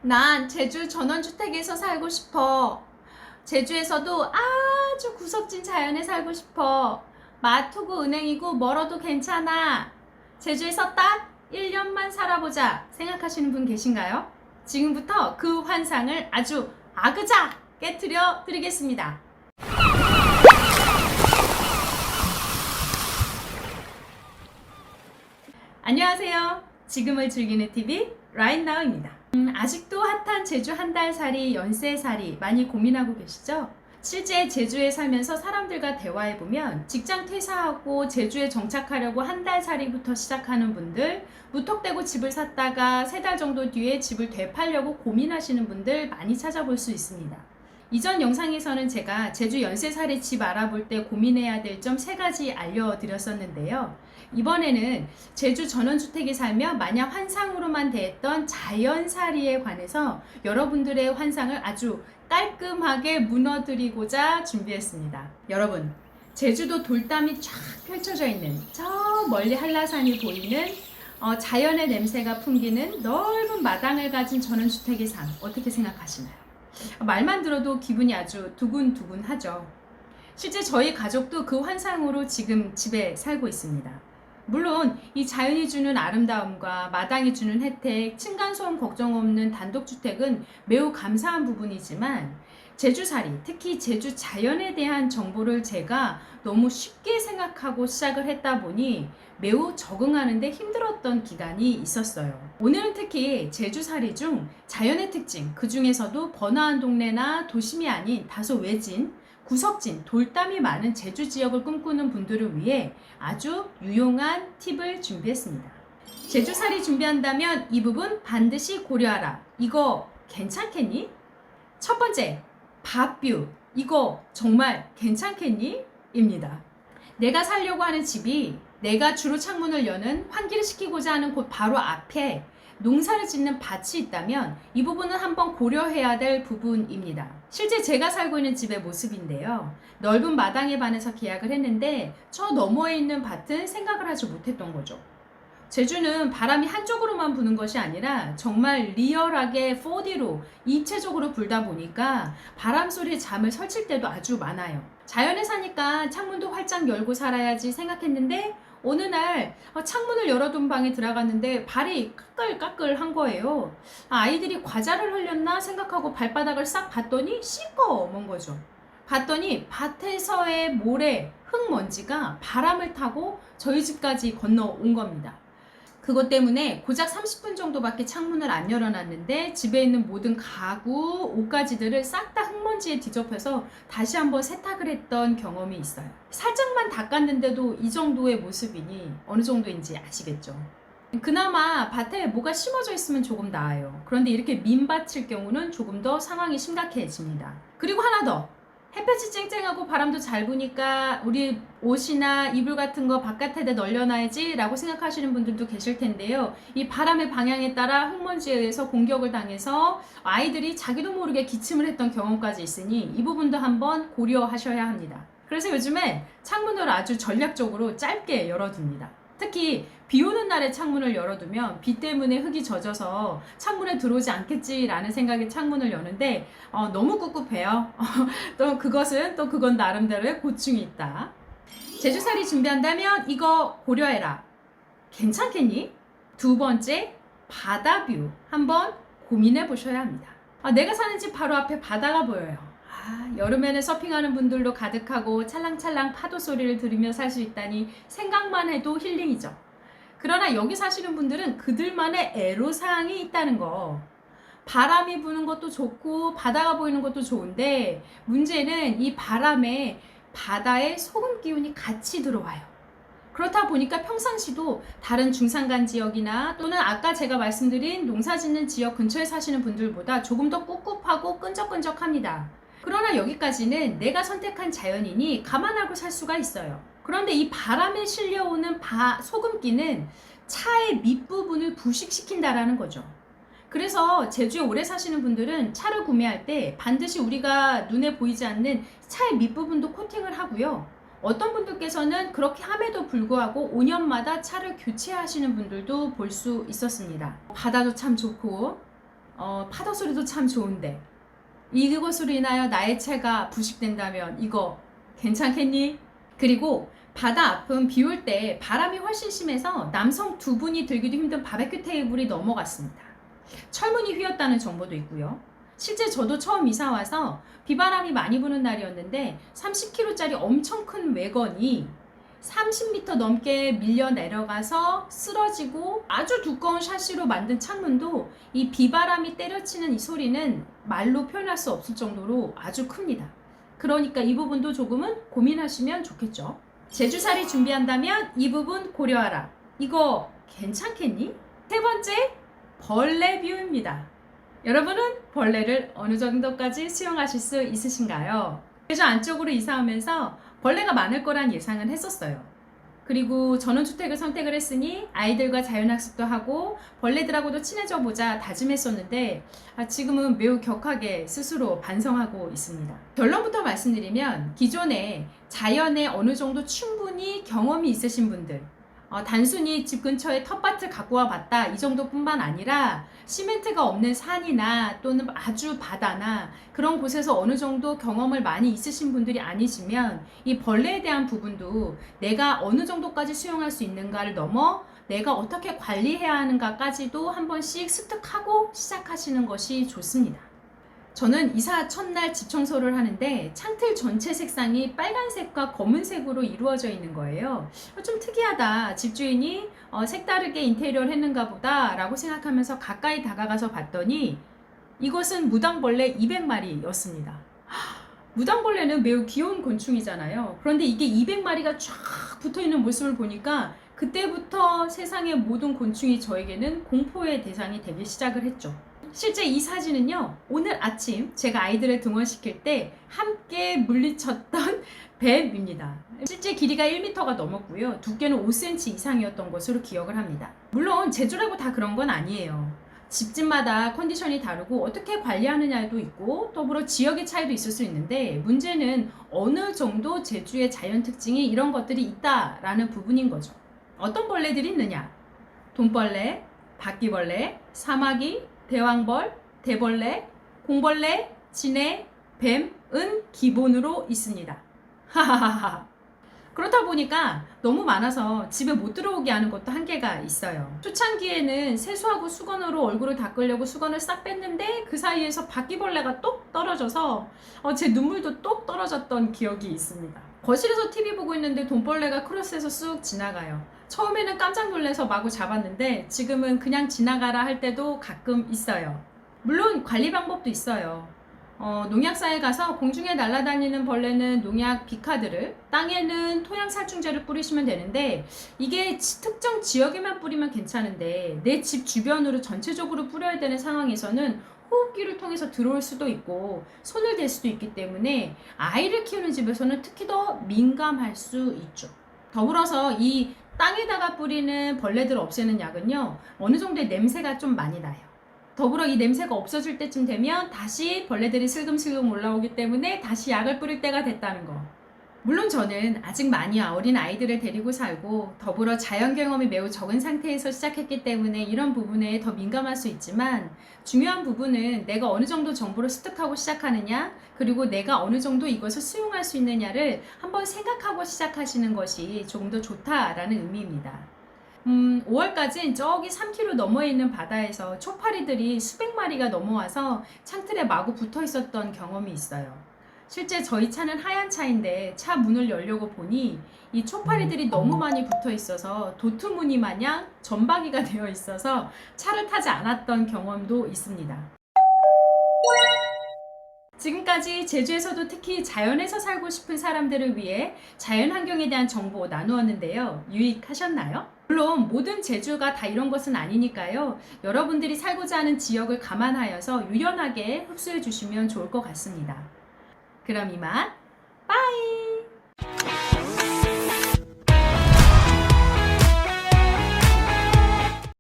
난 제주 전원주택에서 살고 싶어. 제주에서도 아주 구석진 자연에 살고 싶어. 마트고 은행이고 멀어도 괜찮아. 제주에서 딱 1년만 살아보자 생각하시는 분 계신가요? 지금부터 그 환상을 아주 아그작 깨트려 드리겠습니다. 안녕하세요. 지금을 즐기는 TV Right Now입니다. 아직도 핫한 제주 한 달 살이, 연세 살이 많이 고민하고 계시죠? 실제 제주에 살면서 사람들과 대화해보면 직장 퇴사하고 제주에 정착하려고 한 달 살이부터 시작하는 분들, 무턱대고 집을 샀다가 3달 정도 뒤에 집을 되팔려고 고민하시는 분들 많이 찾아볼 수 있습니다. 이전 영상에서는 제가 제주 연세살이 집 알아볼 때 고민해야 될 점 3가지 알려드렸었는데요. 이번에는 제주 전원주택에 살며 마냥 환상으로만 대했던 자연살이에 관해서 여러분들의 환상을 아주 깔끔하게 무너뜨리고자 준비했습니다. 여러분, 제주도 돌담이 쫙 펼쳐져 있는 저 멀리 한라산이 보이는 자연의 냄새가 풍기는 넓은 마당을 가진 전원주택의 삶 어떻게 생각하시나요? 말만 들어도 기분이 아주 두근두근하죠. 실제 저희 가족도 그 환상으로 지금 집에 살고 있습니다. 물론 이 자연이 주는 아름다움과 마당이 주는 혜택, 층간소음 걱정 없는 단독주택은 매우 감사한 부분이지만 제주살이, 특히 제주 자연에 대한 정보를 제가 너무 쉽게 생각하고 시작을 했다 보니 매우 적응하는데 힘들었던 기간이 있었어요. 오늘은 특히 제주살이 중 자연의 특징, 그 중에서도 번화한 동네나 도심이 아닌 다소 외진, 구석진, 돌담이 많은 제주 지역을 꿈꾸는 분들을 위해 아주 유용한 팁을 준비했습니다. 제주살이 준비한다면 이 부분 반드시 고려하라. 이거 괜찮겠니? 첫 번째, 밭뷰. 이거 정말 괜찮겠니? 입니다. 내가 살려고 하는 집이 내가 주로 창문을 여는 환기를 시키고자 하는 곳 바로 앞에 농사를 짓는 밭이 있다면 이 부분은 한번 고려해야 될 부분입니다. 실제 제가 살고 있는 집의 모습인데요. 넓은 마당에 반해서 계약을 했는데 저 너머에 있는 밭은 생각을 하지 못했던 거죠. 제주는 바람이 한쪽으로만 부는 것이 아니라 정말 리얼하게 4D로 입체적으로 불다 보니까 바람 소리에 잠을 설칠 때도 아주 많아요. 자연에 사니까 창문도 활짝 열고 살아야지 생각했는데 어느 날 창문을 열어둔 방에 들어갔는데 발이 까끌까끌한 거예요. 아이들이 과자를 흘렸나 생각하고 발바닥을 싹 봤더니 시꺼먼 거죠. 봤더니 밭에서의 모래, 흙먼지가 바람을 타고 저희 집까지 건너온 겁니다. 그것 때문에 고작 30분 정도밖에 창문을 안 열어놨는데 집에 있는 모든 가구, 옷가지들을 싹 다 흙먼지에 뒤덮여서 다시 한번 세탁을 했던 경험이 있어요. 살짝만 닦았는데도 이 정도의 모습이니 어느 정도인지 아시겠죠? 그나마 밭에 뭐가 심어져 있으면 조금 나아요. 그런데 이렇게 민밭일 경우는 조금 더 상황이 심각해집니다. 그리고 하나 더. 햇볕이 쨍쨍하고 바람도 잘 부니까 우리 옷이나 이불 같은 거 바깥에다 널려놔야지 라고 생각하시는 분들도 계실 텐데요. 이 바람의 방향에 따라 흙먼지에 의해서 공격을 당해서 아이들이 자기도 모르게 기침을 했던 경험까지 있으니 이 부분도 한번 고려하셔야 합니다. 그래서 요즘에 창문을 아주 전략적으로 짧게 열어둡니다. 특히 비 오는 날에 창문을 열어두면 비 때문에 흙이 젖어서 창문에 들어오지 않겠지라는 생각에 창문을 여는데 너무 꿉꿉해요. 또 그건 나름대로의 고충이 있다. 제주살이 준비한다면 이거 고려해라. 괜찮겠니? 두 번째, 바다뷰 한번 고민해 보셔야 합니다. 내가 사는 집 바로 앞에 바다가 보여요. 여름에는 서핑하는 분들도 가득하고 찰랑찰랑 파도 소리를 들으며 살 수 있다니 생각만 해도 힐링이죠. 그러나 여기 사시는 분들은 그들만의 애로사항이 있다는 거. 바람이 부는 것도 좋고 바다가 보이는 것도 좋은데 문제는 이 바람에 바다의 소금 기운이 같이 들어와요. 그렇다 보니까 평상시도 다른 중산간 지역이나 또는 아까 제가 말씀드린 농사짓는 지역 근처에 사시는 분들보다 조금 더 꿉꿉하고 끈적끈적합니다. 그러나 여기까지는 내가 선택한 자연이니 감안하고 살 수가 있어요. 그런데 이 바람에 실려오는 소금기는 차의 밑부분을 부식시킨다라는 거죠. 그래서 제주에 오래 사시는 분들은 차를 구매할 때 반드시 우리가 눈에 보이지 않는 차의 밑부분도 코팅을 하고요. 어떤 분들께서는 그렇게 함에도 불구하고 5년마다 차를 교체하시는 분들도 볼 수 있었습니다. 바다도 참 좋고 파도 소리도 참 좋은데 이것으로 인하여 나의 채가 부식된다면 이거 괜찮겠니? 그리고 바다 앞은 비 올 때 바람이 훨씬 심해서 남성 2분이 들기도 힘든 바베큐 테이블이 넘어갔습니다. 철문이 휘었다는 정보도 있고요. 실제 저도 처음 이사 와서 비바람이 많이 부는 날이었는데 30kg짜리 엄청 큰 외건이 30m 넘게 밀려 내려가서 쓰러지고 아주 두꺼운 샤시로 만든 창문도 이 비바람이 때려치는 이 소리는 말로 표현할 수 없을 정도로 아주 큽니다. 그러니까 이 부분도 조금은 고민하시면 좋겠죠. 제주살이 준비한다면 이 부분 고려하라. 이거 괜찮겠니? 세 번째, 벌레 뷰입니다. 여러분은 벌레를 어느 정도까지 수용하실 수 있으신가요? 제주 안쪽으로 이사하면서 벌레가 많을 거란 예상은 했었어요. 그리고 전원주택을 선택을 했으니 아이들과 자연학습도 하고 벌레들하고도 친해져 보자 다짐했었는데 지금은 매우 격하게 스스로 반성하고 있습니다. 결론부터 말씀드리면 기존에 자연에 어느 정도 충분히 경험이 있으신 분들, 단순히 집 근처에 텃밭을 갖고 와 봤다 이 정도뿐만 아니라 시멘트가 없는 산이나 또는 아주 바다나 그런 곳에서 어느 정도 경험을 많이 있으신 분들이 아니시면 이 벌레에 대한 부분도 내가 어느 정도까지 수용할 수 있는가를 넘어 내가 어떻게 관리해야 하는가까지도 한 번씩 습득하고 시작하시는 것이 좋습니다. 저는 이사 첫날 집 청소를 하는데 창틀 전체 색상이 빨간색과 검은색으로 이루어져 있는 거예요. 좀 특이하다. 집주인이 색다르게 인테리어를 했는가 보다 라고 생각하면서 가까이 다가가서 봤더니 이것은 무당벌레 200마리였습니다. 무당벌레는 매우 귀여운 곤충이잖아요. 그런데 이게 200마리가 쫙 붙어있는 모습을 보니까 그때부터 세상의 모든 곤충이 저에게는 공포의 대상이 되기 시작을 했죠. 실제 이 사진은요, 오늘 아침 제가 아이들을 등원시킬 때 함께 물리쳤던 뱀입니다. 실제 길이가 1m가 넘었고요. 두께는 5cm 이상이었던 것으로 기억을 합니다. 물론 제주라고 다 그런 건 아니에요. 집집마다 컨디션이 다르고 어떻게 관리하느냐도 있고 더불어 지역의 차이도 있을 수 있는데 문제는 어느 정도 제주의 자연 특징이 이런 것들이 있다라는 부분인 거죠. 어떤 벌레들이 있느냐? 돈벌레, 바퀴벌레, 사마귀, 대왕벌, 대벌레, 공벌레, 진해, 뱀은 기본으로 있습니다. 하하하하. 그렇다 보니까 너무 많아서 집에 못 들어오게 하는 것도 한계가 있어요. 초창기에는 세수하고 수건으로 얼굴을 닦으려고 수건을 싹 뺐는데 그 사이에서 바퀴벌레가 똑 떨어져서 제 눈물도 똑 떨어졌던 기억이 있습니다. 거실에서 TV 보고 있는데 돈벌레가 크로스해서 쑥 지나가요. 처음에는 깜짝 놀라서 마구 잡았는데 지금은 그냥 지나가라 할 때도 가끔 있어요. 물론 관리 방법도 있어요. 농약사에 가서 공중에 날아다니는 벌레는 농약 비카드를, 땅에는 토양살충제를 뿌리시면 되는데 이게 특정 지역에만 뿌리면 괜찮은데 내 집 주변으로 전체적으로 뿌려야 되는 상황에서는 호흡기를 통해서 들어올 수도 있고 손을 댈 수도 있기 때문에 아이를 키우는 집에서는 특히 더 민감할 수 있죠. 더불어서 이 땅에다가 뿌리는 벌레들을 없애는 약은요, 어느 정도의 냄새가 좀 많이 나요. 더불어 이 냄새가 없어질 때쯤 되면 다시 벌레들이 슬금슬금 올라오기 때문에 다시 약을 뿌릴 때가 됐다는 거. 물론 저는 아직 많이 어린 아이들을 데리고 살고 더불어 자연 경험이 매우 적은 상태에서 시작했기 때문에 이런 부분에 더 민감할 수 있지만 중요한 부분은 내가 어느 정도 정보를 습득하고 시작하느냐 그리고 내가 어느 정도 이것을 수용할 수 있느냐를 한번 생각하고 시작하시는 것이 조금 더 좋다라는 의미입니다. 5월까지 저기 3km 너머에 있는 바다에서 초파리들이 수백 마리가 넘어와서 창틀에 마구 붙어 있었던 경험이 있어요. 실제 저희 차는 하얀 차인데 차 문을 열려고 보니 이 초파리들이 너무 많이 붙어 있어서 도트무늬 마냥 점박이가 되어 있어서 차를 타지 않았던 경험도 있습니다. 지금까지 제주에서도 특히 자연에서 살고 싶은 사람들을 위해 자연환경에 대한 정보 나누었는데요. 유익하셨나요? 물론 모든 제주가 다 이런 것은 아니니까요. 여러분들이 살고자 하는 지역을 감안하여서 유연하게 흡수해 주시면 좋을 것 같습니다. 그럼 이만 빠이!